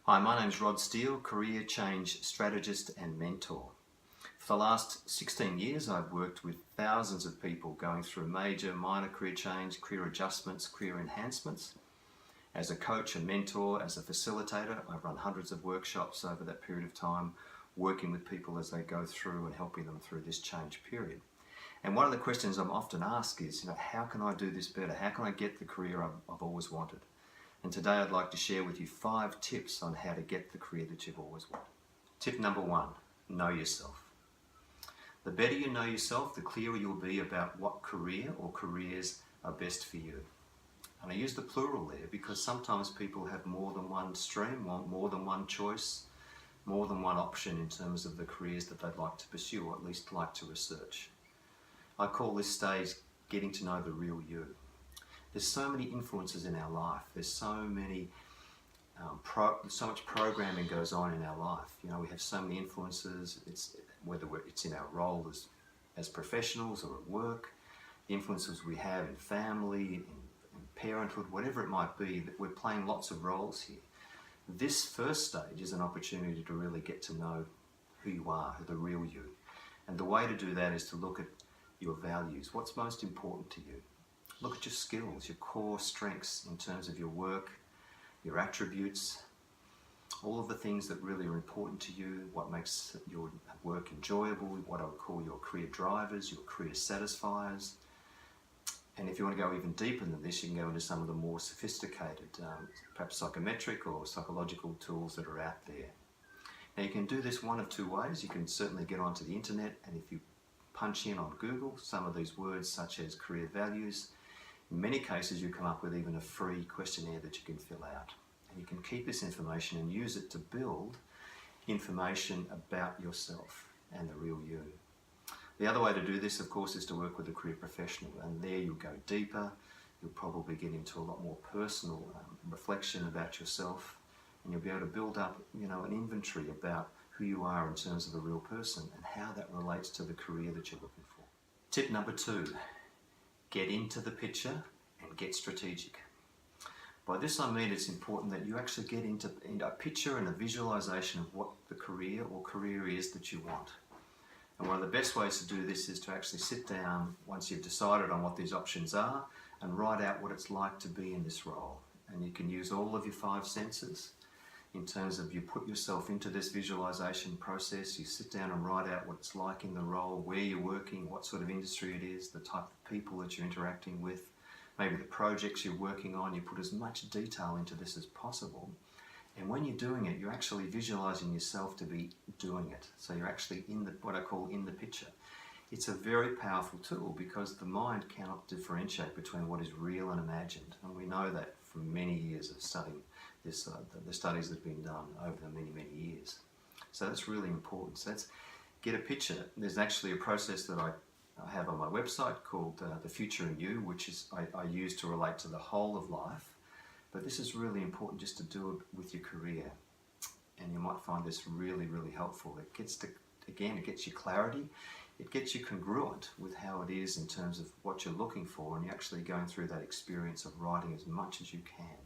Hi, my name is Rod Steele, career change strategist and mentor. For the last 16 years, I've worked with thousands of people going through major, minor career change, career adjustments, career enhancements. As a coach and mentor, as a facilitator, I've run hundreds of workshops over that period of time, working with people as they go through and helping them through this change period. And one of the questions I'm often asked is, how can I do this better? How can I get the career I've always wanted? And today I'd like to share with you 5 tips on how to get the career that you've always wanted. Tip number 1, know yourself. The better you know yourself, the clearer you'll be about what career or careers are best for you. And I use the plural there because sometimes people have more than one stream, more than one choice, more than one option in terms of the careers that they'd like to pursue, or at least like to research. I call this stage getting to know the real you. There's so many influences in our life. There's so many, so much programming goes on in our life. We have so many influences. Whether it's in our role as professionals or at work, the influences we have in family, in parenthood, whatever it might be, that we're playing lots of roles here. This first stage is an opportunity to really get to know who you are, the real you. And the way to do that is to look at your values. What's most important to you? Look at your skills, your core strengths in terms of your work, your attributes, all of the things that really are important to you, what makes your work enjoyable, what I would call your career drivers, your career satisfiers. And if you want to go even deeper than this, you can go into some of the more sophisticated, perhaps psychometric or psychological tools that are out there. Now you can do this one of 2 ways. You can certainly get onto the internet, and if you punch in on Google some of these words such as career values, in many cases you come up with even a free questionnaire that you can fill out. And you can keep this information and use it to build information about yourself and the real you. The other way to do this, of course, is to work with a career professional, and there you'll go deeper. You'll probably get into a lot more personal reflection about yourself, and you'll be able to build up an inventory about who you are in terms of a real person and how that relates to the career that you're looking for. Tip number 2, get into the picture and get strategic. By this I mean it's important that you actually get into a picture and a visualization of what the career or career is that you want. And one of the best ways to do this is to actually sit down once you've decided on what these options are and write out what it's like to be in this role. And you can use all of your 5 senses in terms of you put yourself into this visualization process, you sit down and write out what it's like in the role, where you're working, what sort of industry it is, the type of people that you're interacting with, maybe the projects you're working on. You put as much detail into this as possible. And when you're doing it, you're actually visualizing yourself to be doing it. So you're actually in what I call in the picture. It's a very powerful tool because the mind cannot differentiate between what is real and imagined. And we know that from many years of studying this, the studies that have been done over the many, many years. So that's really important. So let's get a picture. There's actually a process that I have on my website called The Future in You, which is I use to relate to the whole of life. But this is really important just to do it with your career. And you might find this really, really helpful. It gets you clarity. It gets you congruent with how it is in terms of what you're looking for, and you're actually going through that experience of writing as much as you can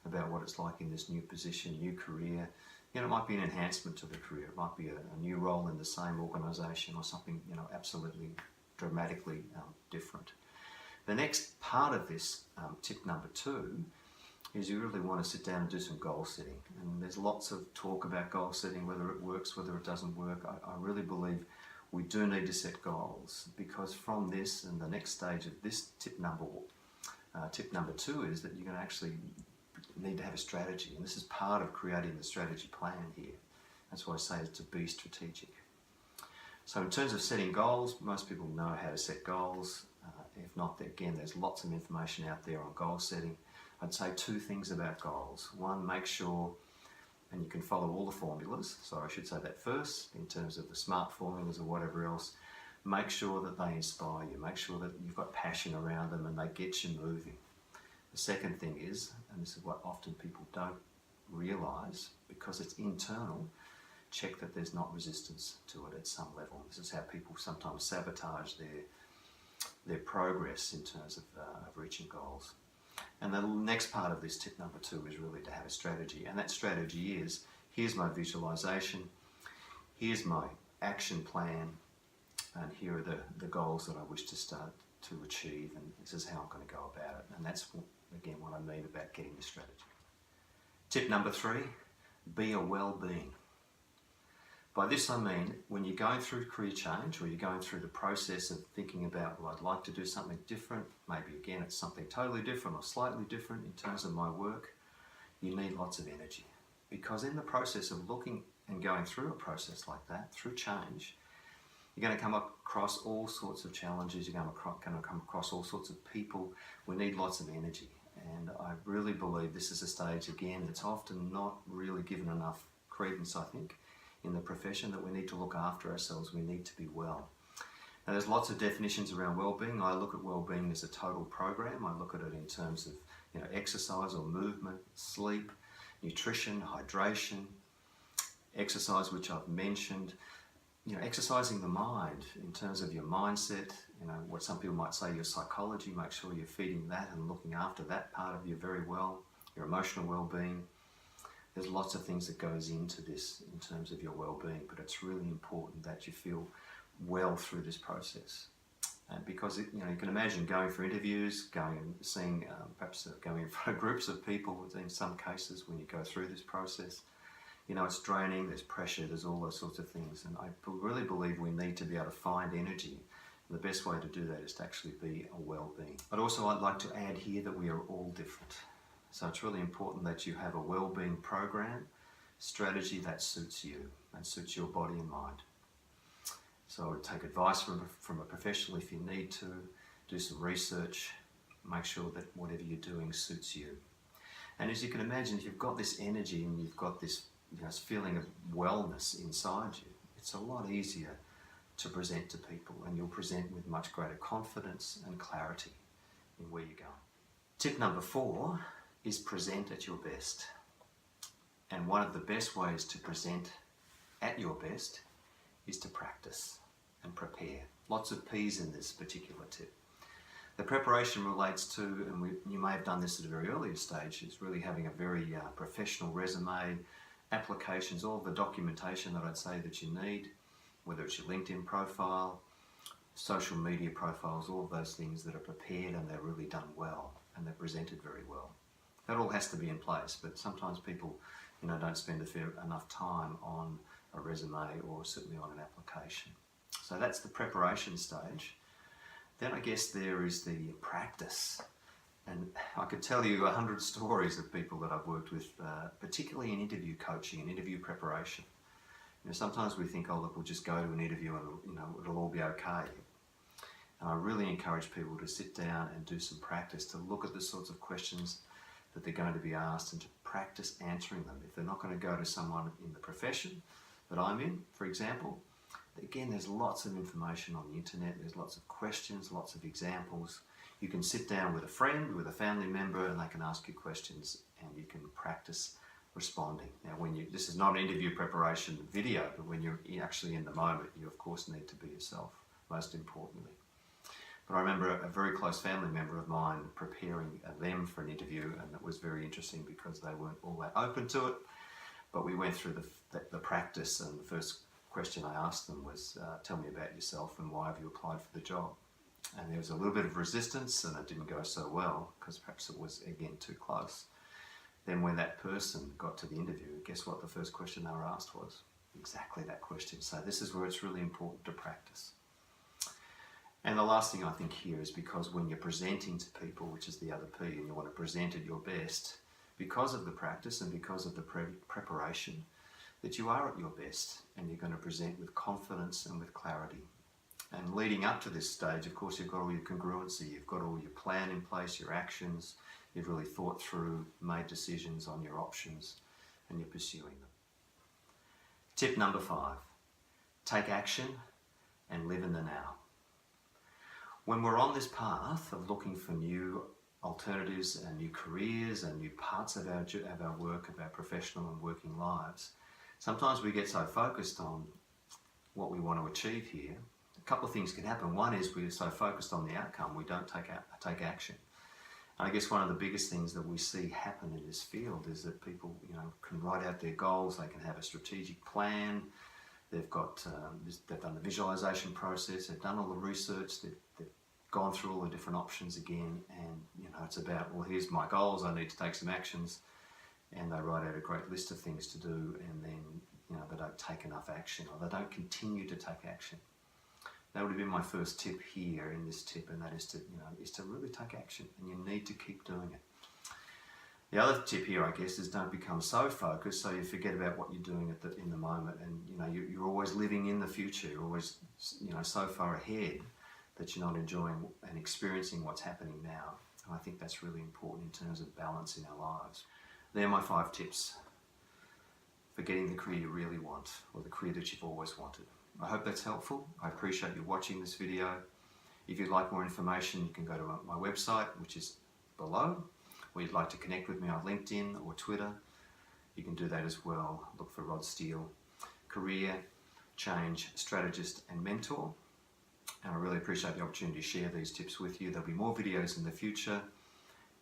about what it's like in this new position, new career. It might be an enhancement to the career. It might be a new role in the same organisation or something, absolutely dramatically different. The next part of this, tip number 2, is you really want to sit down and do some goal setting. And there's lots of talk about goal setting, whether it works, whether it doesn't work. I really believe we do need to set goals, because from this and the next stage of this tip number 2 is that you're going to actually need to have a strategy, and this is part of creating the strategy plan here. That's why I say it's to be strategic. So in terms of setting goals, most people know how to set goals. If not, again, there's lots of information out there on goal setting. I'd say 2 things about goals. 1, make sure, and you can follow all the formulas, so I should say that first, in terms of the SMART formulas or whatever else, make sure that they inspire you, make sure that you've got passion around them and they get you moving. The second thing is, and this is what often people don't realise, because it's internal, check that there's not resistance to it at some level. This is how people sometimes sabotage their progress in terms of reaching goals. And the next part of this tip number 2 is really to have a strategy. And that strategy is, here's my visualization, here's my action plan, and here are the goals that I wish to start to achieve, and this is how I'm going to go about it. And that's, again, what I mean about getting the strategy. Tip number 3, be a well-being. By this I mean, when you're going through career change, or you're going through the process of thinking about, well, I'd like to do something different, maybe again it's something totally different or slightly different in terms of my work, you need lots of energy. Because in the process of looking and going through a process like that, through change, you're going to come across all sorts of challenges, you're going to come across all sorts of people. We need lots of energy. And I really believe this is a stage, again, that's often not really given enough credence, I think, in the profession, that we need to look after ourselves, we need to be well. Now, there's lots of definitions around well-being. I look at well-being as a total program. I look at it in terms of, exercise or movement, sleep, nutrition, hydration, exercise, which I've mentioned, exercising the mind in terms of your mindset, what some people might say your psychology, make sure you're feeding that and looking after that part of you very well, your emotional well-being. There's lots of things that goes into this in terms of your well-being, but it's really important that you feel well through this process. And because you can imagine going for interviews, going and seeing, perhaps going in front of groups of people in some cases when you go through this process. It's draining, there's pressure, there's all those sorts of things. And I really believe we need to be able to find energy. And the best way to do that is to actually be a well-being. But also I'd like to add here that we are all different. So it's really important that you have a well-being program, strategy that suits you and suits your body and mind. So take advice from a professional if you need to, do some research, make sure that whatever you're doing suits you. And as you can imagine, if you've got this energy and you've got this this feeling of wellness inside you, it's a lot easier to present to people, and you'll present with much greater confidence and clarity in where you're going. Tip number 4 is present at your best. And one of the best ways to present at your best is to practice and prepare. Lots of P's in this particular tip. The preparation relates to, and you may have done this at a very earlier stage, is really having a very professional resume, applications, all the documentation that I'd say that you need, whether it's your LinkedIn profile, social media profiles, all of those things that are prepared and they're really done well and they're presented very well. That all has to be in place, but sometimes people don't spend enough time on a resume or certainly on an application. So that's the preparation stage. Then I guess there is the practice. And I could tell you 100 stories of people that I've worked with, particularly in interview coaching and interview preparation. Sometimes we think, oh look, we'll just go to an interview and it'll all be okay. And I really encourage people to sit down and do some practice, to look at the sorts of questions that they're going to be asked and to practice answering them. If they're not going to go to someone in the profession that I'm in, for example, again, there's lots of information on the internet, there's lots of questions, lots of examples. You can sit down with a friend, with a family member, and they can ask you questions and you can practice responding. Now, this is not an interview preparation video, but when you're actually in the moment, you of course need to be yourself, most importantly. But I remember a very close family member of mine preparing them for an interview, and it was very interesting because they weren't all that open to it. But we went through the practice, and the first question I asked them was, tell me about yourself and why have you applied for the job? And there was a little bit of resistance and it didn't go so well because perhaps it was, again, too close. Then when that person got to the interview, guess what the first question they were asked was? Exactly that question. So this is where it's really important to practice. And the last thing I think here is, because when you're presenting to people, which is the other P, and you want to present at your best, because of the practice and because of the preparation, that you are at your best and you're going to present with confidence and with clarity. And leading up to this stage, of course, you've got all your congruency, you've got all your plan in place, your actions, you've really thought through, made decisions on your options, and you're pursuing them. Tip number 5, take action and live in the now. When we're on this path of looking for new alternatives and new careers and new parts of our work, of our professional and working lives, sometimes we get so focused on what we want to achieve here. A couple of things can happen. One is we're so focused on the outcome, we don't take action. And I guess one of the biggest things that we see happen in this field is that people, can write out their goals. They can have a strategic plan. They've done the visualization process. They've done all the research. They've gone through all the different options again. And it's about, well, here's my goals. I need to take some actions. And they write out a great list of things to do, and then they don't take enough action, or they don't continue to take action. That would have been my first tip here in this tip, and that is to really take action, and you need to keep doing it. The other tip here, I guess, is don't become so focused so you forget about what you're doing in the moment, and you're always living in the future. You're always so far ahead that you're not enjoying and experiencing what's happening now. And I think that's really important in terms of balance in our lives. They're my 5 tips for getting the career you really want, or the career that you've always wanted. I hope that's helpful. I appreciate you watching this video. If you'd like more information, you can go to my website, which is below, or you'd like to connect with me on LinkedIn or Twitter, you can do that as well. Look for Rod Steele, Career Change Strategist and Mentor. And I really appreciate the opportunity to share these tips with you. There'll be more videos in the future.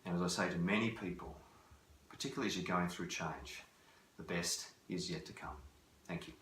And as I say to many people, particularly as you're going through change, the best is yet to come. Thank you.